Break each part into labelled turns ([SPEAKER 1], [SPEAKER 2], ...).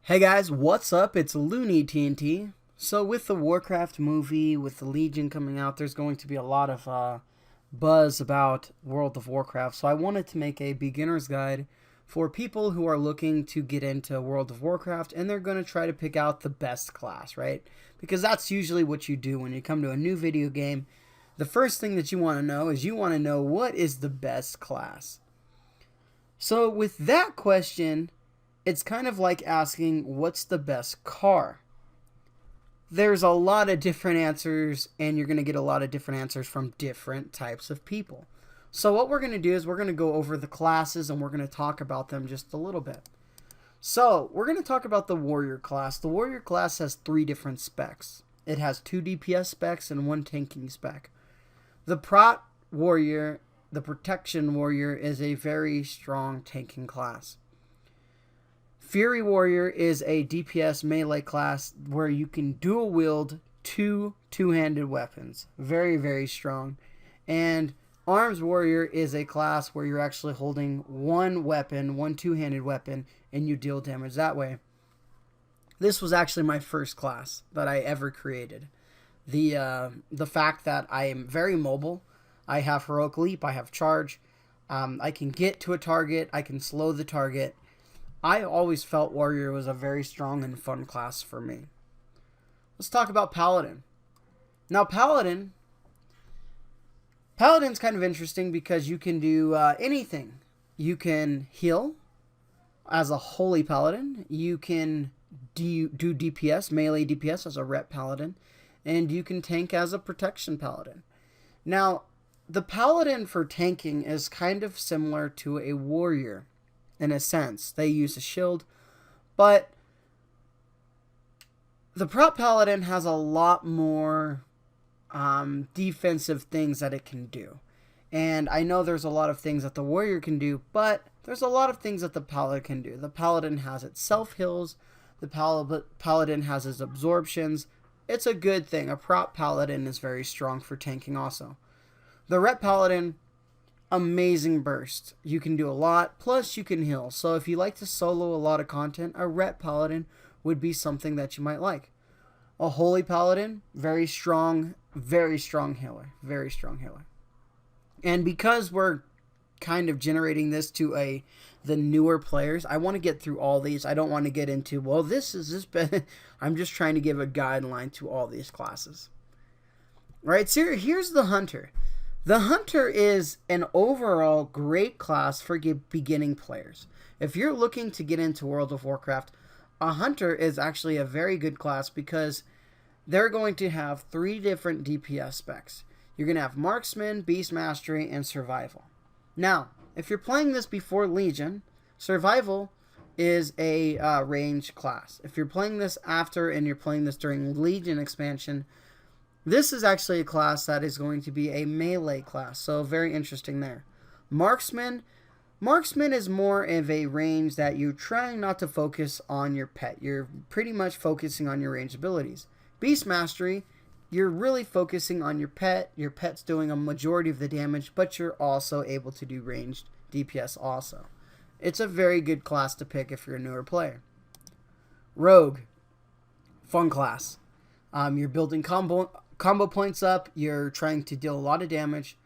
[SPEAKER 1] Hey guys, what's up? It's Looney TNT. So with the Warcraft movie, with the Legion coming out, there's going to be a lot of buzz about World of Warcraft. So I wanted to make a beginner's guide for people who are looking to get into World of Warcraft and they're going to try to pick out the best class, right? Because that's usually what you do when you come to a new video game. The first thing that you want to know is you want to know what is the best class. So with that question, it's kind of like asking, what's the best car? There's a lot of different answers, and you're going to get a lot of different answers from different types of people. So what we're going to do is we're going to go over the classes, and we're going to talk about them just a little bit. So we're going to talk about the warrior class. The warrior class has 3 different specs. It has 2 DPS specs and 1 tanking spec. The prot warrior, the protection warrior, is a very strong tanking class. Fury Warrior is a DPS melee class where you can dual wield 2 two-handed weapons. Very, very strong. And Arms Warrior is a class where you're actually holding 1 weapon, 1 two-handed weapon, and you deal damage that way. This was actually my first class that I ever created. The fact that I am very mobile, I have Heroic Leap, I have Charge, I can get to a target, I can slow the target. I always felt Warrior was a very strong and fun class for me. Let's talk about Paladin. Now, Paladin's kind of interesting because you can do anything. You can heal as a Holy Paladin. You can do DPS, melee DPS as a Rep Paladin. And you can tank as a Protection Paladin. Now, the Paladin for tanking is kind of similar to a Warrior. In a sense, they use a shield, but the prot paladin has a lot more defensive things that it can do. And I know there's a lot of things that the warrior can do, but there's a lot of things that the paladin can do. The paladin has its self-heals, the paladin has its absorptions. It's a good thing. A prot paladin is very strong for tanking also. The rep paladin, amazing burst. You can do a lot, plus you can heal. So if you like to solo a lot of content, a Rep Paladin would be something that you might like. A Holy Paladin, very strong healer. Very strong healer. And because we're kind of generating this to the newer players, I want to get through all these. I don't want to get into, well, this. I'm just trying to give a guideline to all these classes. Right, so here's the Hunter. The Hunter is an overall great class for beginning players. If you're looking to get into World of Warcraft, a Hunter is actually a very good class because they're going to have 3 different DPS specs. You're going to have Marksman, Beast Mastery, and Survival. Now, if you're playing this before Legion, Survival is a range class. If you're playing this after and you're playing this during Legion expansion, this is actually a class that is going to be a melee class, so very interesting there. Marksman is more of a range that you're trying not to focus on your pet. You're pretty much focusing on your range abilities. Beast Mastery, you're really focusing on your pet. Your pet's doing a majority of the damage, but you're also able to do ranged DPS also. It's a very good class to pick if you're a newer player. Rogue, fun class. You're building combo points up. You're trying to deal a lot of damage.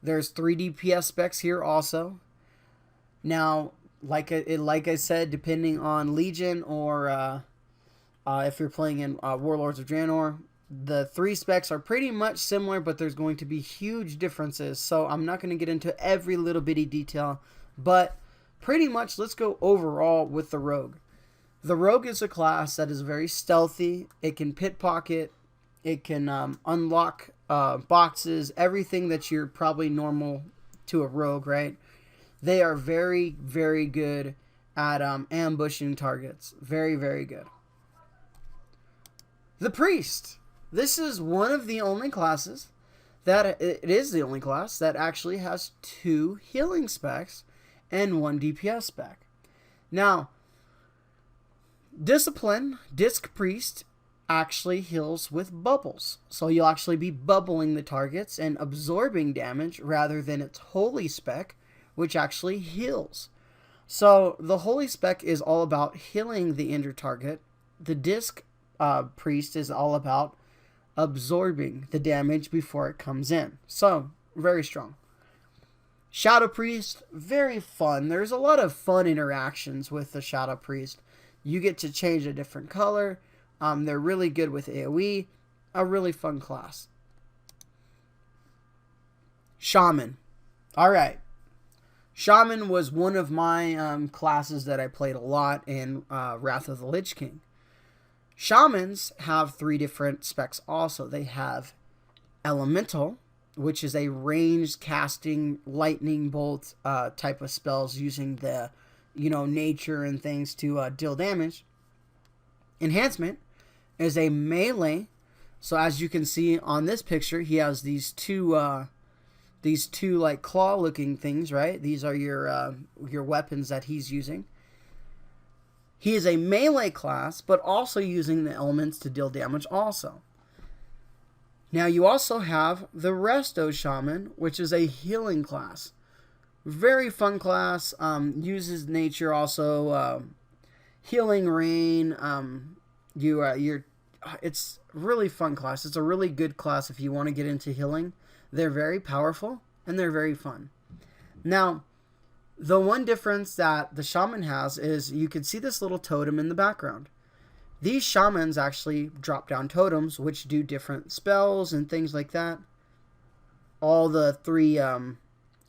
[SPEAKER 1] There's 3 DPS specs here also. Now, like I said, depending on Legion or if you're playing in Warlords of Draenor, the 3 specs are pretty much similar, but there's going to be huge differences. So I'm not going to get into every little bitty detail, but pretty much let's go overall with the Rogue. The Rogue is a class that is very stealthy. It can pickpocket. It can unlock boxes, everything that you're probably normal to a rogue, right? They are very, very good at ambushing targets. Very, very good. The Priest. This is one of the only classes it is the only class that actually has 2 healing specs and 1 DPS spec. Now, Disc Priest actually heals with bubbles. So you'll actually be bubbling the targets and absorbing damage rather than its holy spec, which actually heals. So the holy spec is all about healing the injured target. The disc priest is all about absorbing the damage before it comes in. So very strong. Shadow priest, very fun. There's a lot of fun interactions with the shadow priest. You get to change a different color. They're really good with AoE. A really fun class. Shaman. All right. Shaman was one of my classes that I played a lot in Wrath of the Lich King. Shamans have 3 different specs also. They have Elemental, which is a ranged casting lightning bolt type of spells using the, nature and things to deal damage. Enhancement is a melee. So as you can see on this picture, he has these two like claw looking things, right? These are your weapons that he's using. He is a melee class, but also using the elements to deal damage also. Now you also have the Resto Shaman, which is a healing class. Very fun class. Uses nature also. Healing rain. It's really fun class. It's a really good class if you want to get into healing. They're very powerful and they're very fun. Now, the one difference that the Shaman has is you can see this little totem in the background. These Shamans actually drop down totems which do different spells and things like that. All the 3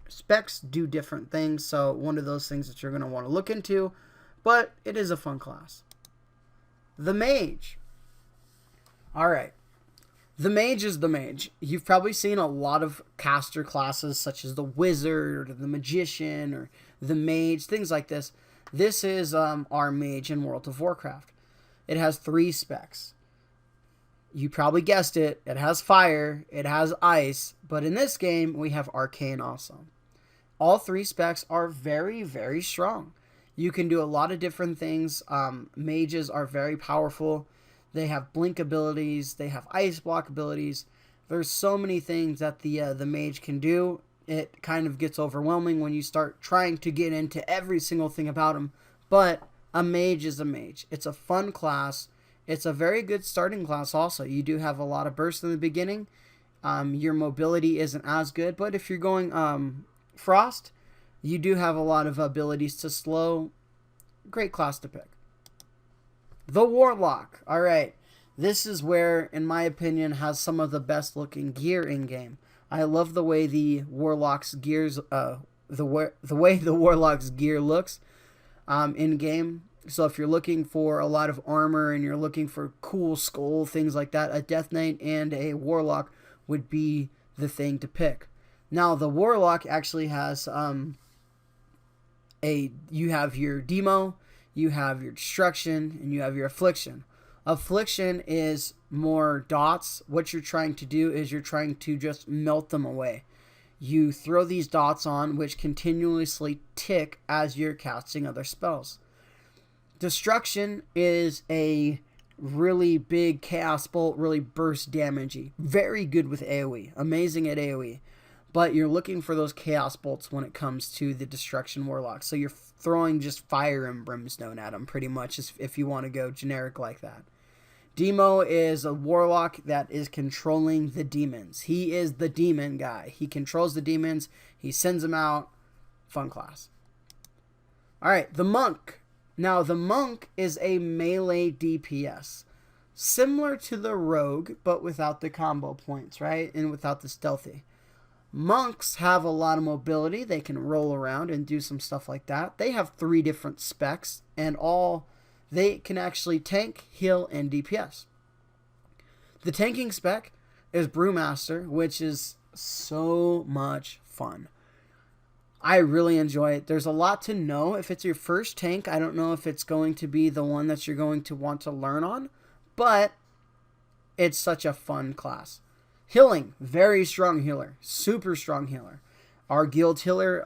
[SPEAKER 1] specs do different things, so one of those things that you're going to want to look into, but it is a fun class. The Mage. Alright. The Mage is the Mage. You've probably seen a lot of caster classes such as the Wizard or the Magician or the Mage, things like this. This is our Mage in World of Warcraft. It has 3 specs. You probably guessed it. It has fire, it has ice, but in this game we have arcane also. All 3 specs are very, very strong. You can do a lot of different things. Mages are very powerful. They have blink abilities. They have ice block abilities. There's so many things that the mage can do. It kind of gets overwhelming when you start trying to get into every single thing about him. But a mage is a mage. It's a fun class. It's a very good starting class also. You do have a lot of bursts in the beginning. Your mobility isn't as good. But if you're going Frost, you do have a lot of abilities to slow. Great class to pick. The Warlock. Alright. This is where, in my opinion, has some of the best looking gear in game. I love the way the Warlock's gears, the way the Warlock's gear looks in game. So if you're looking for a lot of armor and you're looking for cool skull, things like that, a Death Knight and a Warlock would be the thing to pick. Now the Warlock actually has you have your demo, you have your destruction, and you have your affliction. Affliction is more dots. What you're trying to do is you're trying to just melt them away. You throw these dots on, which continuously tick as you're casting other spells. Destruction is a really big chaos bolt, really burst damagey. Very good with AoE. Amazing at AoE. But you're looking for those chaos bolts when it comes to the destruction warlock. So you're throwing just fire and brimstone at them pretty much if you want to go generic like that. Demo is a warlock that is controlling the demons. He is the demon guy. He controls the demons. He sends them out. Fun class. Alright, the monk. Now, the monk is a melee DPS. Similar to the rogue, but without the combo points, right? And without the stealthy. Monks have a lot of mobility. They can roll around and do some stuff like that. They have 3 different specs, and they can actually tank, heal, and DPS. The tanking spec is Brewmaster, which is so much fun. I really enjoy it. There's a lot to know. If it's your first tank, I don't know if it's going to be the one that you're going to want to learn on, but it's such a fun class. Healing, very strong healer, super strong healer. Our guild healer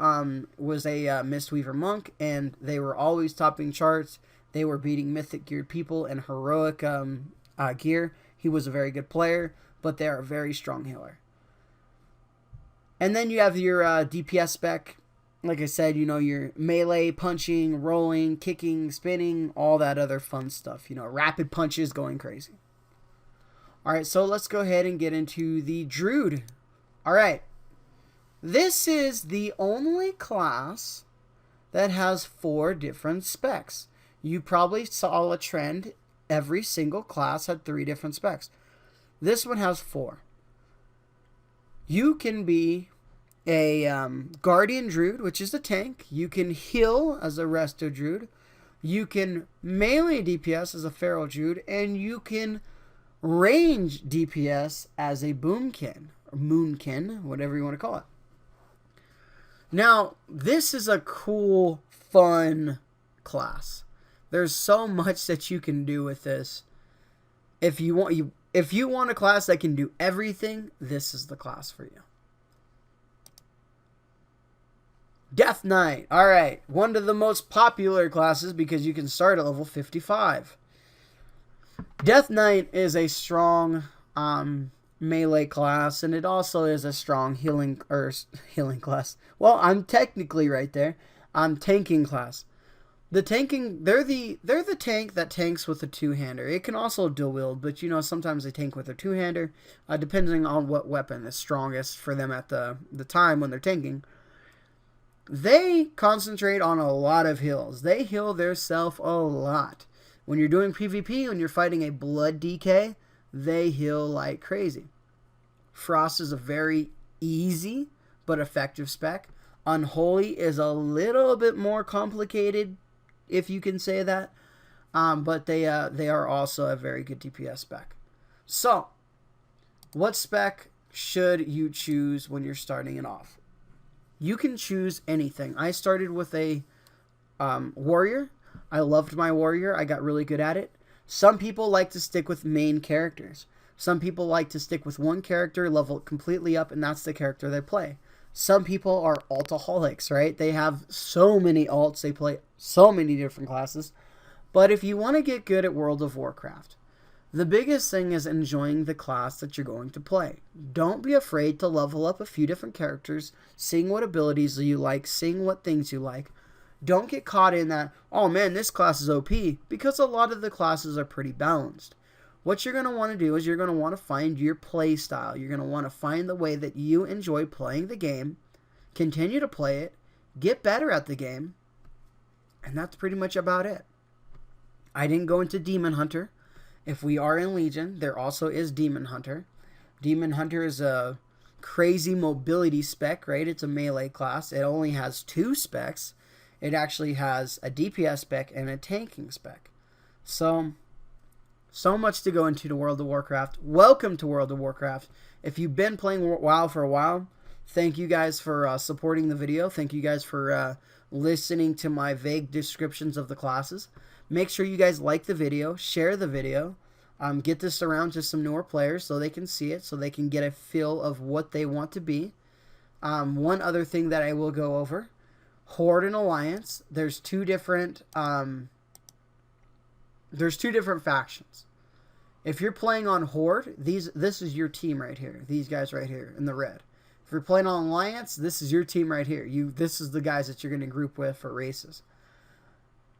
[SPEAKER 1] was a Mistweaver monk, and they were always topping charts. They were beating mythic geared people in heroic gear. He was a very good player, but they are a very strong healer. And then you have your DPS spec. like I said, you know, your melee, punching, rolling, kicking, spinning, all that other fun stuff. You know, rapid punches going crazy. Alright, so let's go ahead and get into the Drude. Alright, this is the only class that has 4 different specs. You probably saw a trend. Every single class had 3 different specs. This one has 4. You can be a Guardian Drude, which is the tank. You can heal as a Resto Drude. You can melee DPS as a Feral Drude. And you can range DPS as a Boomkin, or Moonkin, whatever you want to call it. Now, this is a cool, fun class. There's so much that you can do with this. If you want a class that can do everything, this is the class for you. Death Knight. Alright, one of the most popular classes because you can start at level 55. Death Knight is a strong melee class, and it also is a strong healing class. Well, I'm technically right there. Tanking class. The tanking, they're the tank that tanks with a 2-hander. It can also dual wield, but you know, sometimes they tank with a 2-hander, depending on what weapon is strongest for them at the time when they're tanking. They concentrate on a lot of heals. They heal theirself a lot. When you're doing PvP, when you're fighting a blood DK, they heal like crazy. Frost is a very easy but effective spec. Unholy is a little bit more complicated, if you can say that. But they are also a very good DPS spec. So, what spec should you choose when you're starting it off? You can choose anything. I started with a warrior. I loved my warrior. I got really good at it. Some people like to stick with main characters. Some people like to stick with one character, level it completely up, and that's the character they play. Some people are altaholics, right? They have so many alts. They play so many different classes. But if you want to get good at World of Warcraft, the biggest thing is enjoying the class that you're going to play. Don't be afraid to level up a few different characters, seeing what abilities you like, seeing what things you like. Don't get caught in that, oh man, this class is OP, because a lot of the classes are pretty balanced. What you're going to want to do is you're going to want to find your play style. You're going to want to find the way that you enjoy playing the game, continue to play it, get better at the game, and that's pretty much about it. I didn't go into Demon Hunter. If we are in Legion, there also is Demon Hunter. Demon Hunter is a crazy mobility spec, right? It's a melee class. It only has 2 specs. It actually has a DPS spec and a tanking spec. So much to go into to World of Warcraft. Welcome to World of Warcraft. If you've been playing WoW for a while, thank you guys for supporting the video. Thank you guys for listening to my vague descriptions of the classes. Make sure you guys like the video, share the video, get this around to some newer players so they can see it, so they can get a feel of what they want to be. One other thing that I will go over. Horde and Alliance, there's two different factions. If you're playing on Horde, this is your team right here. These guys right here in the red. If you're playing on Alliance, this is your team right here. This is the guys that you're going to group with for races.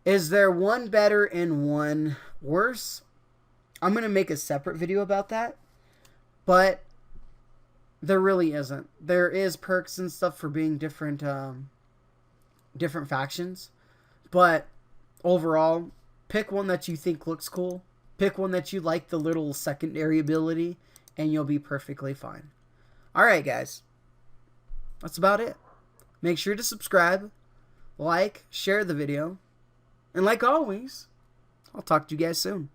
[SPEAKER 1] Is there one better and one worse? I'm going to make a separate video about that. But there really isn't. There is perks and stuff for being different factions, but overall, pick one that you think looks cool, pick one that you like the little secondary ability, and you'll be perfectly fine. Alright guys, that's about it. Make sure to subscribe, like, share the video, and like always, I'll talk to you guys soon.